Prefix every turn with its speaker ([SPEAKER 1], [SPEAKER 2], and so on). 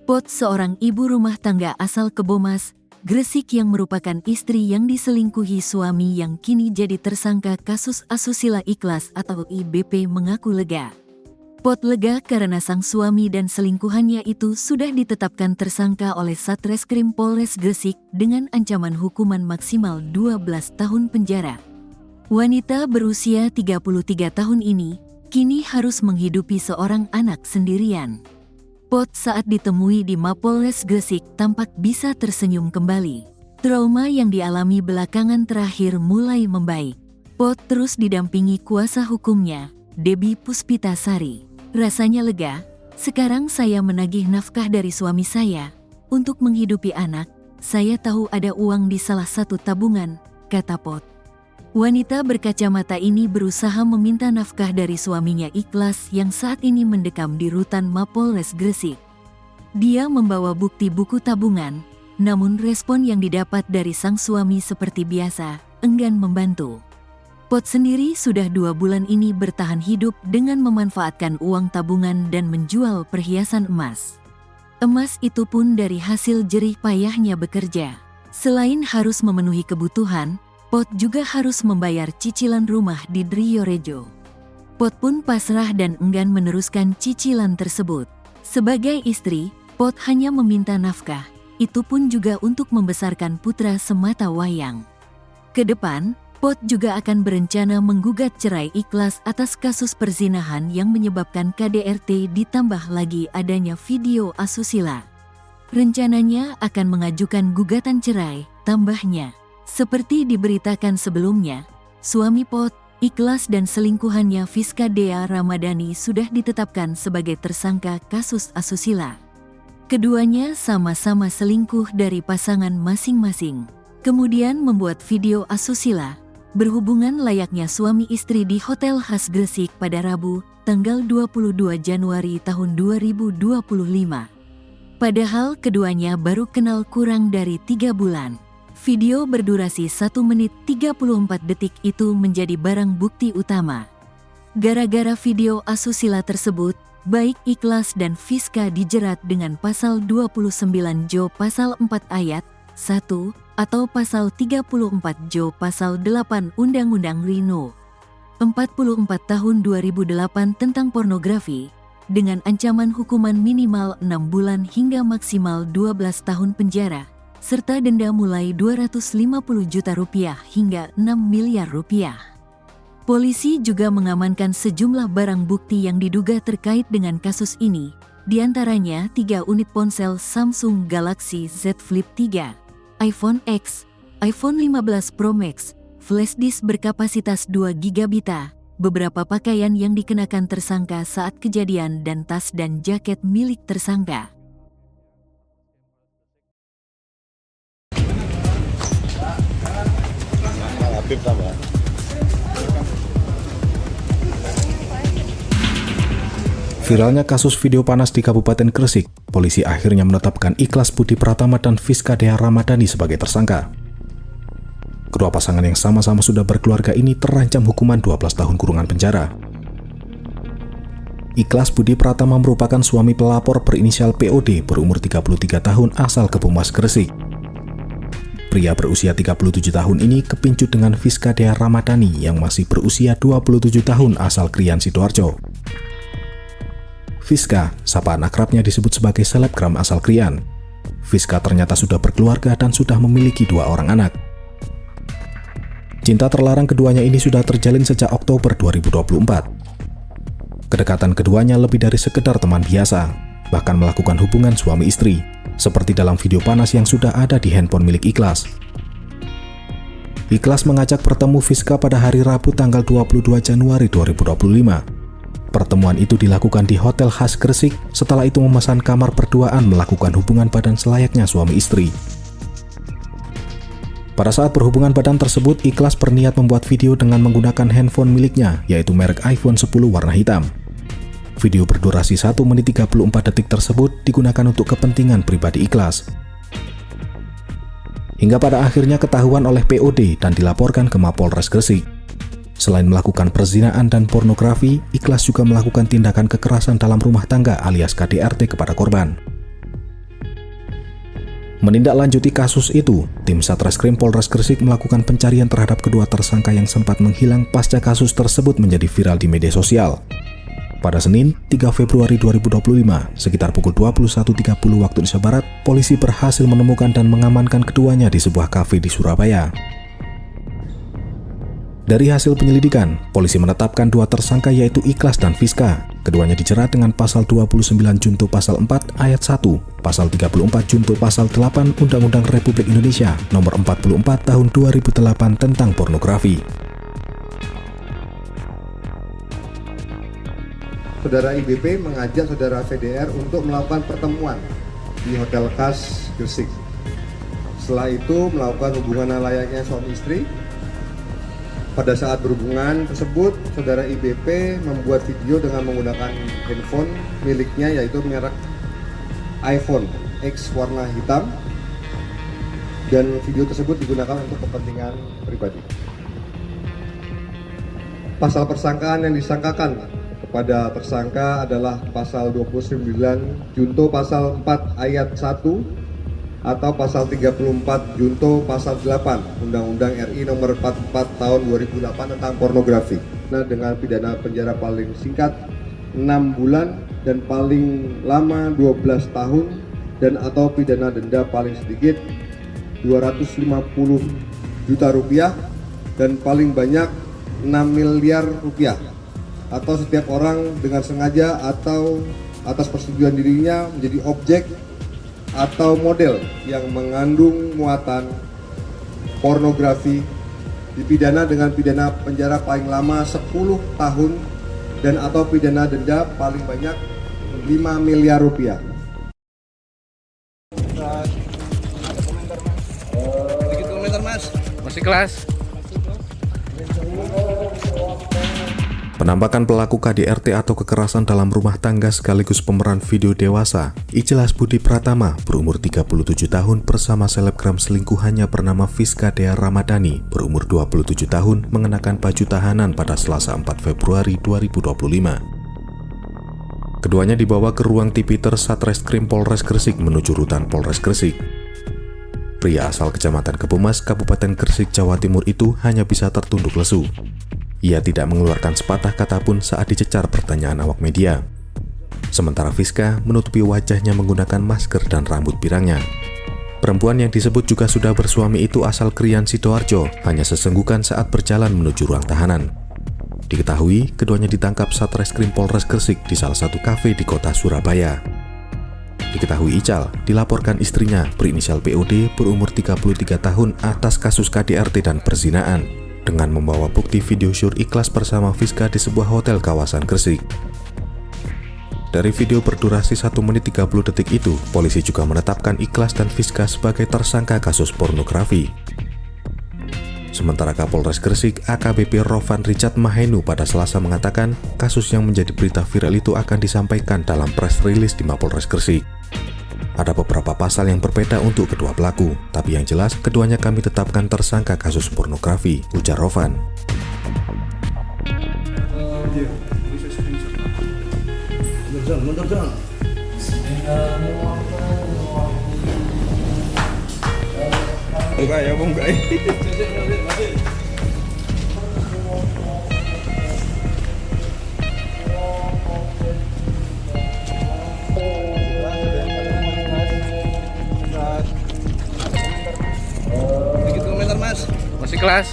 [SPEAKER 1] Pot, seorang ibu rumah tangga asal Kebomas, Gresik yang merupakan istri yang diselingkuhi suami yang kini jadi tersangka kasus asusila ikhlas atau IBP, mengaku lega. Pot lega karena sang suami dan selingkuhannya itu sudah ditetapkan tersangka oleh Satreskrim Polres Gresik dengan ancaman hukuman maksimal 12 tahun penjara. Wanita berusia 33 tahun ini kini harus menghidupi seorang anak sendirian. Pot saat ditemui di Mapolres Gresik tampak bisa tersenyum kembali. Trauma yang dialami belakangan terakhir mulai membaik. Pot terus didampingi kuasa hukumnya, Debbie Puspitasari. Rasanya lega, sekarang saya menagih nafkah dari suami saya. Untuk menghidupi anak, saya tahu ada uang di salah satu tabungan, kata Pot. Wanita berkacamata ini berusaha meminta nafkah dari suaminya Ikhlas yang saat ini mendekam di rutan Mapolres Gresik. Dia membawa bukti buku tabungan, namun respon yang didapat dari sang suami seperti biasa, enggan membantu. Pot sendiri sudah 2 bulan ini bertahan hidup dengan memanfaatkan uang tabungan dan menjual perhiasan emas. Emas itu pun dari hasil jerih payahnya bekerja. Selain harus memenuhi kebutuhan, Pot juga harus membayar cicilan rumah di Driorejo. Pot pun pasrah dan enggan meneruskan cicilan tersebut. Sebagai istri, Pot hanya meminta nafkah, itu pun juga untuk membesarkan putra semata wayang. Kedepan, Pot juga akan berencana menggugat cerai Ikhlas atas kasus perzinahan yang menyebabkan KDRT ditambah lagi adanya video asusila. Rencananya akan mengajukan gugatan cerai, tambahnya. Seperti diberitakan sebelumnya, suami Pot, Ikhlas dan selingkuhannya Fiska Dea Ramadhani sudah ditetapkan sebagai tersangka kasus asusila. Keduanya sama-sama selingkuh dari pasangan masing-masing. Kemudian membuat video asusila, berhubungan layaknya suami istri di Hotel Khas Gresik pada Rabu, tanggal 22 Januari tahun 2025. Padahal keduanya baru kenal kurang dari 3 bulan. Video berdurasi 1 menit 34 detik itu menjadi barang bukti utama. Gara-gara video asusila tersebut, baik Ikhlas dan Fiska dijerat dengan pasal 29 Jo pasal 4 ayat 1 atau pasal 34 Jo pasal 8 Undang-Undang Rino 44 tahun 2008 tentang pornografi dengan ancaman hukuman minimal 6 bulan hingga maksimal 12 tahun penjara serta denda mulai Rp250 juta hingga Rp6 miliar. Polisi juga mengamankan sejumlah barang bukti yang diduga terkait dengan kasus ini, diantaranya 3 unit ponsel Samsung Galaxy Z Flip 3, iPhone X, iPhone 15 Pro Max, flash disk berkapasitas 2 GB, beberapa pakaian yang dikenakan tersangka saat kejadian dan tas dan jaket milik tersangka.
[SPEAKER 2] Viralnya kasus video panas di Kabupaten Gresik, polisi akhirnya menetapkan Ikhlas Budi Pratama dan Fiska Dea Ramadhani sebagai tersangka. Kedua pasangan yang sama-sama sudah berkeluarga ini terancam hukuman 12 tahun kurungan penjara. Ikhlas Budi Pratama merupakan suami pelapor berinisial POD berumur 33 tahun asal Kebomas Gresik. Pria berusia 37 tahun ini kepincut dengan Fiska Dea Ramadhani yang masih berusia 27 tahun asal Krian Sidoarjo. Fiska, sapaan akrabnya disebut sebagai selebgram asal Krian. Fiska ternyata sudah berkeluarga dan sudah memiliki 2 orang anak. Cinta terlarang keduanya ini sudah terjalin sejak Oktober 2024. Kedekatan keduanya lebih dari sekedar teman biasa, bahkan melakukan hubungan suami istri, seperti dalam video panas yang sudah ada di handphone milik Ikhlas. Ikhlas mengajak bertemu Fiska pada hari Rabu tanggal 22 Januari 2025. Pertemuan itu dilakukan di Hotel Khas Gresik, setelah itu memesan kamar berduaan melakukan hubungan badan selayaknya suami istri. Pada saat berhubungan badan tersebut, Ikhlas berniat membuat video dengan menggunakan handphone miliknya, yaitu merek iPhone 10 warna hitam. Video berdurasi 1 menit 34 detik tersebut digunakan untuk kepentingan pribadi Ikhlas. Hingga pada akhirnya ketahuan oleh POD dan dilaporkan ke Mapolres Gresik. Selain melakukan perzinahan dan pornografi, Ikhlas juga melakukan tindakan kekerasan dalam rumah tangga alias KDRT kepada korban. Menindaklanjuti kasus itu, tim Satreskrim Polres Gresik melakukan pencarian terhadap kedua tersangka yang sempat menghilang pasca kasus tersebut menjadi viral di media sosial. Pada Senin, 3 Februari 2025, sekitar pukul 21.30 waktu Indonesia Barat, polisi berhasil menemukan dan mengamankan keduanya di sebuah kafe di Surabaya. Dari hasil penyelidikan, polisi menetapkan dua tersangka yaitu Ikhlas dan Fiska. Keduanya dijerat dengan pasal 29 junto pasal 4 ayat 1, pasal 34 junto pasal 8 Undang-Undang Republik Indonesia nomor 44 tahun 2008 tentang pornografi.
[SPEAKER 3] Saudara IBP mengajak saudara VDR untuk melakukan pertemuan di Hotel Khas Gresik. Setelah itu melakukan hubungan layaknya suami istri. Pada saat berhubungan tersebut, saudara IBP membuat video dengan menggunakan handphone miliknya yaitu merek iPhone X warna hitam, dan video tersebut digunakan untuk kepentingan pribadi. Pasal persangkaan yang disangkakan kepada tersangka adalah pasal 29 junto pasal 4 ayat 1 atau pasal 34 junto pasal 8 Undang-Undang RI nomor 44 tahun 2008 tentang pornografi. Nah, dengan pidana penjara paling singkat 6 bulan dan paling lama 12 tahun dan atau pidana denda paling sedikit 250 juta rupiah dan paling banyak 6 miliar rupiah, atau setiap orang dengan sengaja atau atas persetujuan dirinya menjadi objek atau model yang mengandung muatan pornografi dipidana dengan pidana penjara paling lama 10 tahun dan atau pidana denda paling banyak 5 miliar rupiah.
[SPEAKER 4] Sedikit komentar mas, masih kelas.
[SPEAKER 2] Penampakan pelaku KDRT atau kekerasan dalam rumah tangga sekaligus pemeran video dewasa, Ikhlas Budi Pratama berumur 37 tahun bersama selebgram selingkuhannya bernama Fiska Dea Ramadhani berumur 27 tahun mengenakan baju tahanan pada Selasa 4 Februari 2025. Keduanya dibawa ke ruang Tipiter Satreskrim Polres Gresik menuju rutan Polres Gresik. Pria asal Kecamatan Kebomas, Kabupaten Gresik, Jawa Timur itu hanya bisa tertunduk lesu. Ia tidak mengeluarkan sepatah kata pun saat dicecar pertanyaan awak media. Sementara Fiska menutupi wajahnya menggunakan masker dan rambut pirangnya. Perempuan yang disebut juga sudah bersuami itu asal Krian Sidoarjo, hanya sesenggukan saat berjalan menuju ruang tahanan. Diketahui, keduanya ditangkap Satreskrim Polres Gresik di salah satu kafe di kota Surabaya. Diketahui Ical dilaporkan istrinya berinisial POD berumur 33 tahun atas kasus KDRT dan perzinaan, dengan membawa bukti video syur Ikhlas bersama Fiska di sebuah hotel kawasan Gresik. Dari video berdurasi 1 menit 30 detik itu, polisi juga menetapkan Ikhlas dan Fiska sebagai tersangka kasus pornografi. Sementara Kapolres Gresik AKBP Rovan Richard Mahenu pada Selasa mengatakan kasus yang menjadi berita viral itu akan disampaikan dalam press release di Mapolres Gresik. Ada beberapa pasal yang berbeda untuk kedua pelaku, tapi yang jelas keduanya kami tetapkan tersangka kasus pornografi, ujar Rovan.
[SPEAKER 4] Enggak ya, enggak. Sedikit komentar mas, masih kelas.